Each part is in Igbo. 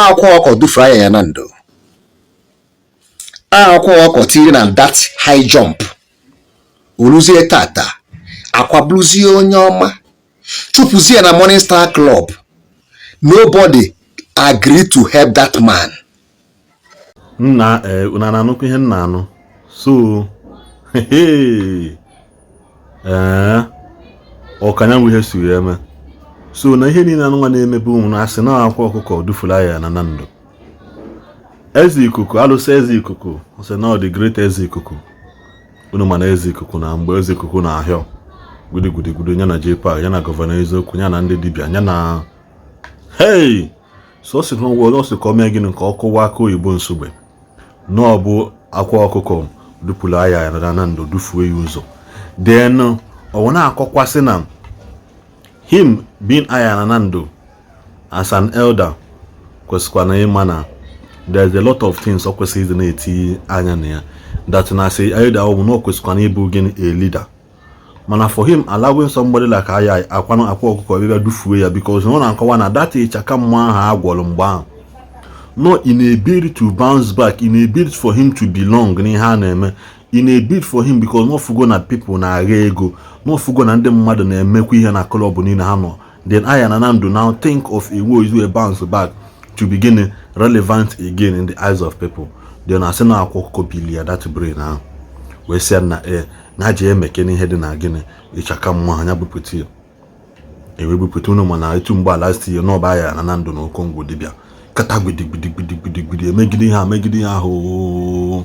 Akwa Okuko dufuru Ayaya Nando. Akwa Okuko tiri na that high jump. Oluzie tata. Akwabluzie onye ọma. Chupuzie na Morning Star Club. Nobody agreed to help that man. Unanano ihe nnano. So ọkanya ihe siri eme. So na ihe niile anụnwa na-emebu unu asị na Akwa Okuko dufuru Ayaya na Nando. Eze ikuku, alụsị eze ikuku, sị na the great eze ikuku. Unu mana eze ikuku na mgbe eze ikuku na ahịa. Gudu nya na JPAC, nya na gọvanọ eziokwu, nya na ndị dibịa, nya na hey! So si nwa no si kọmee gịnị nke ọkụwa aka oyibo nsogbe. No bụ Akwa Okuko dufuru Ayaya na Nando dufuo ya ụzọ. Then ọ na-akọkwasị na him being Ayaya na Nando as an elder kwesịkwa na ịma na there's a lot of things o kwesịrị na-eti anya na ya that na say elder ọ no kwesịkwa na ịbụ gịnị a leader. Mana for him allowing somebody like Ayaya Akwa Okuko bịa dufuo ya because no na-akọwa na that ịchaka mma aha agwọrọ mgbe ahụ. No, in a bid to bounce back, in a bid for him to belong, in a bid for him because no fugo na people na ego, no fugo na ndị mmadụ na-emekwa ihe na club niile ha nọ. Then Ayaya na Nando now think of a way to bounce back to begin relevant again in the eyes of people. Then I say na Akwa Okuko bilia that brain now. We say na je emeke n'ihe dị na gịnị ịchaka mma anya bupụta ya. Ewe bupụta unu mana etu mgba last year no ba Ayaya na Nando na Okongwu dibịa. Kata gbidi megide ihe ahụ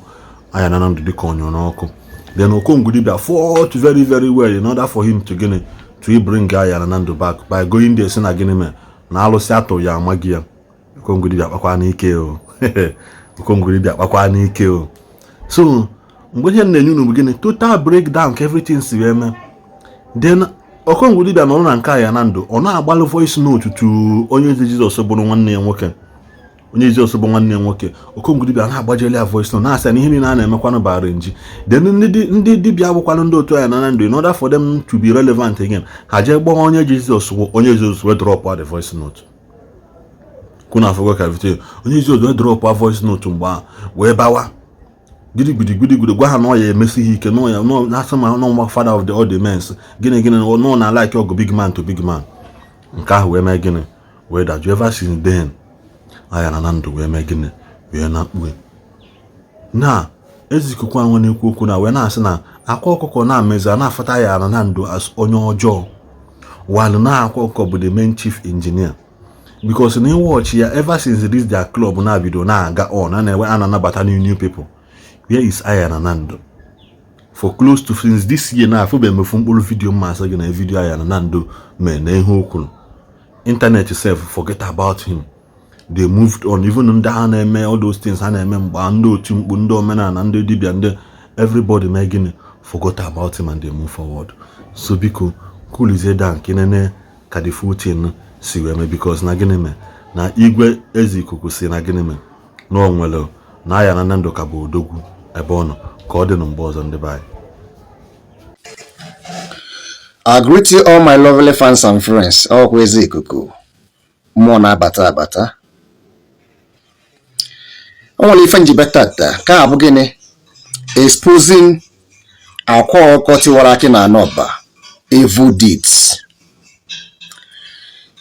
Ayaya na Nando dịka onyo n'ọkụ. Then Okongwu dibịa fought very very well in order for him to bring Ayaya na Nando back by going there sị na gịnị me na alụsị atọ ya amaghị ya. Okongwu dibịa kpakwa n'ike o. Okongwu dibịa kpakwa n'ike o. So mgbe ihe na-enye unu gịnị total breakdown ka everything si eme. Then Okongwu dibịa nọrọ na nke Ayaya na Nando ọ na-agbalụ voice note to onye eze Jizọs bụrụ nwanne ya nwoke. Onye Jizọs bụ nwanne ya nwoke. Okongwu dibịa na-agbajeli ya voice note na-asị na ihe niile a na-emekwanụ bara nji. Then ndị dibịa abụkwanụ ndị otu Ayaya na Nando in order for them to be relevant again. Ha jee gbaa onye Jizọs wee drop the voice note. Kuna afọ ka vite onye Jizọs wee drop voice note mgbe wee bawa. Gidi gwa ha na ya emesighị ike no na asema no father of all the men gịnị no na like ogo big man to big man nke ahụ wee mee gịnị wee daju ever since then Ayaya na Nando wee mee gịnị wee na-akpue na ezi ikuku ahụ na-ekwu okwu na wee na-asị na Akwa Okuko na-amezi na-afata Ayaya na Nando as onye ọjọọ while na Akwa Okuko bụ the main chief engineer because na watch ya ever since this their club na bido na-aga on na-enwe anabata new people. Where is Ayaya na Nando? For close to since this year now, I've been making video master na video Ayaya na Nando men na ihe okwu. Internet itself forget about him. They moved on even under all those things ha na-eme mgba ndị otu mkpu ndị omenala ndị dibịa ndị everybody making forgot about him and they move forward. So biko coolize down kinene ka the full thing si weme because na gịnị me na igwe ezi ikuku si na gịnị me na onwere na Ayaya na Nando ka bụ odogwu ebe ọ nọ ka ọ dị na mgbe ọzọ ndị be anyị. I greet you all my lovely fans and friends. Ọkwa ezi ikuku mmụọ na-abata abata. O nwere ife njibe tata ka abụ gịnị exposing Akwa Okuko Tiwaraki na Anoba evil deeds.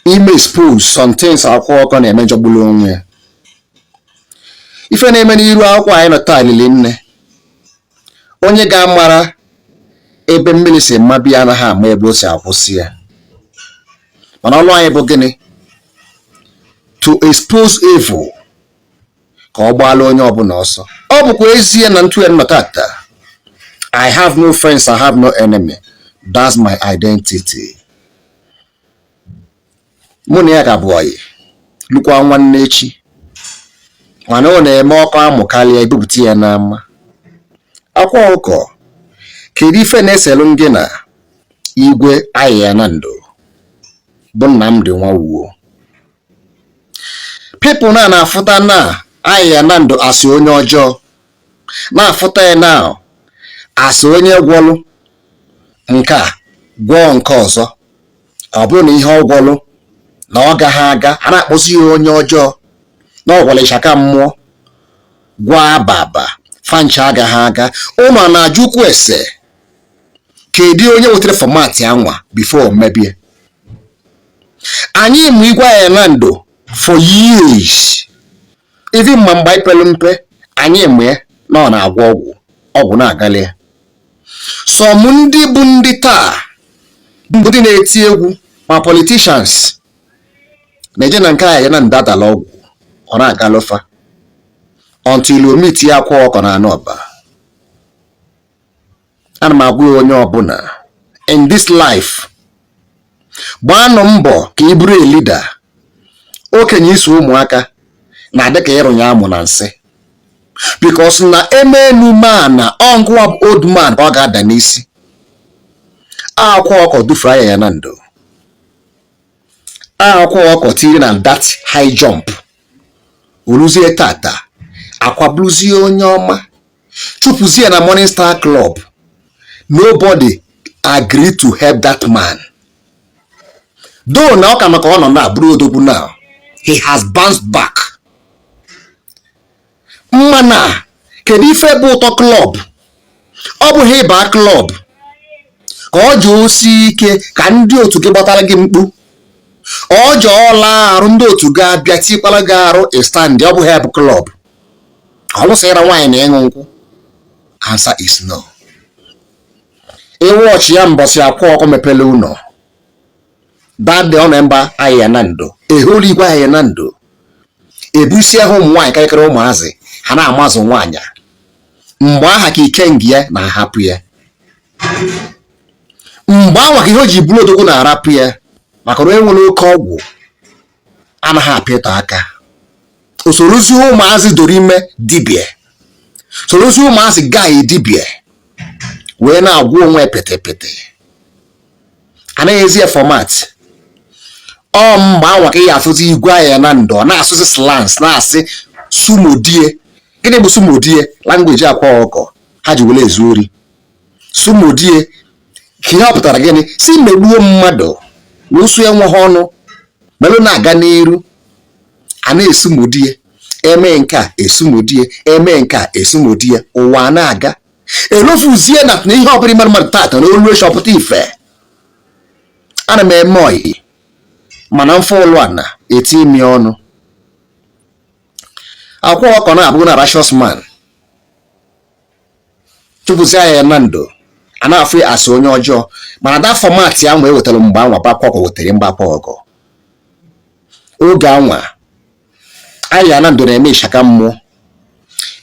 Ime expose some things Akwa Okuko na-eme jọgbulu onwe. Ife na-eme n'iru akwụkwọ anyị nọ taa lili nne. Onye ga-amara ebe mmiri si mmabi anaghị ama ebe o si akwụsị ya. Mana ọlụ anyị bụ gịnị? To expose evil ka ọ gbaala onye ọbụla ọsọ. Ọ bụkwa ezie na ntụ ya nọ tata. I have no friends, I have no enemy. That's my identity. Mụ na ya ga-abụ ọyị. Lukwa nwanne echi. Mana ọ na-eme ọkọ amụ karịa ibupụta ya n'ama. Akwa Okuko kedu ife na-eselu gị na igwe Ayaya na Nando bụ Nnamdi Nwawuo. People na-afụta na Ayaya na Nando asị onye ọjọọ na-afụta ya na asị onye gwọlụ nke a gwọọ nke ọzọ ọ bụrụ na ihe ọ gwọlụ na ọ gaghị aga a na-akpọzi ya onye ọjọọ. na ọgwara ịshaka mmụọ gwa baba fancha agaghị aga. Ụmụ na-ajụkwu ese kedu onye wetara fọmatị anwa before mebie. Anyị mụ igwe Ayaya Nando for years. Even ma mgbe anyị pere mpe anyị mụ ya na ọ na-agwọ ọgwụ na-agali ya. Some ndị bụ ndị taa bụ ndị na-eti egwu ma politicians na-eje na nke Ayaya Nando adala ọgwụ ọ na-agalofa until o meet ya Akwa Okuko na anọba. Ana m agwa onye ọbụla in this life gbanụ mbọ ka ị bụrụ a leader. Okenye iso ụmụaka na-adị ka ịrụnye amụ na nsị because na emenu man na ọngụwa old man ka ọ ga-ada n'isi. Akwa Okuko dufuru Ayaya Nando. Akwa Okuko tiri na that high jump. Oluzie tata akwabluzie onye ọma chupuzie na Morning Star Club. Nobody agreed to help that man. Though na ọka maka ọ nọ na abụrụ odogwu now, he has bounced back. Mmana kedu ife bụ ụtọ club? Ọ bụghị ịba club ka ọ ji osi ike ka ndị otu gị gbatara gị mkpu. Ọ ji ọla arụ ndị otu gị abịa tikwala gị arụ stand. Ọ bụghị bụ club. Ọ lụsịra nwaanyị na ịṅụ nkwụ. Answer is no. Watch ya mbọsị Akwa Okuko mepele ụlọ. That day ọ na-emba Ayaya Nando. Eholu igwe Ayaya Nando. Ebusi ahụ ụmụ nwaanyị karịkịrị ụmụazị ha na-amazụ nwaanyị. Mgbe aha ka ikengi ya na-ahapụ ya. Mgbe anwa ka ihe o ji bụrụ odogwu na-arapụ ya maka na enwere oke ọgwụ anaghị apịtọ aka. Osorozi ụmụazị doro ime dibịa. Sorozi ụmụazị gaa dibịa wee na-agwụ onwe pete. Anaghị ezi format. Ọ mgbe anwa ka ị afụzi igwe Ayaya Nando na-asụzi slangs na-asị sumodie. Gịnị bụ sumodie? Language Akwa Okuko ha ji wele ezu ori. Sumodie ihe ọ pụtara gịnị? Si megbuo mmadụ n'usu enwe ha ọnụ melụ na-aga n'iru. A na-esumodie eme nke a esumodie eme nke a esumodie ụwa na-aga. Elofuzie na ihe ọbụla mmadụ tata na olu eshọpụta ife. Ana m eme oyi mana mfe ụlọ a na-eti imi ọnụ. Akwa Okuko na-abụ na righteous man. Chukwuzie Ayaya Nando a na-afụ asị onye ọjọọ mana that format ya mgbe ewetara mgbe anwa Akwa Okuko wetere mgbe Akwa Okuko. Oge anwa Ayaya Nando na-eme ịshaka mmụọ.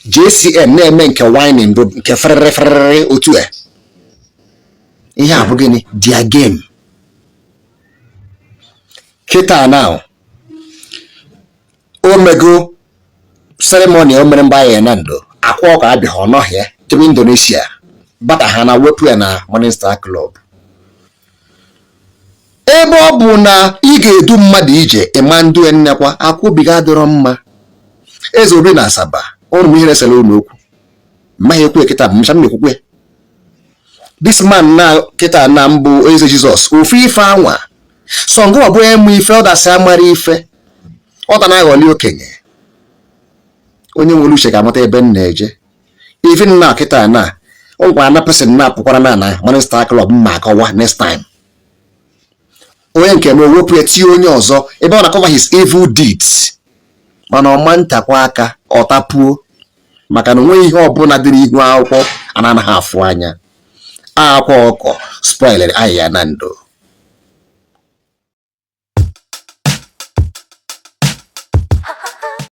JCM na-eme nke whining nke ferere otu a. Ihe a bụ gịnị? Their game. Kịta now omego ceremony o mere mgbe Ayaya Nando Akwa Okuko abịaghị ọnọhịa jebe Indonesia bata ha na wepụ ya na Morning Star Club. Ebe ọ bụ na ị ga-edu mmadụ ije ịma ndu ennekwa akwụbiga adịrọ mma. Eze Obi na Asaba ọrụ m ihe resara unu okwu mmaghị ekwe kịta bụ mcha mmekwukwe. This man na kịta na mbụ eze Jizọs ofu ife anwa sọngụ ọ bụ emu ife ọ dasị amara ife ọ ta na-aghọli okenye. Onye nwere uche ga-amata ebe m na-eje. Even na kịta na ọ gwara na person na-apụkwara na Morning Star Club mma akọwa next time. Onye nke m owepụ ya tie onye ọzọ ebe ọ na-cover his evil deeds mana ọma ntakwa aka ọtapuo maka na onwe ihe ọbụla dị n'ihu akwụkwọ anaghị afụ anya. Akwa Okuko spoiled Ayaya Nando.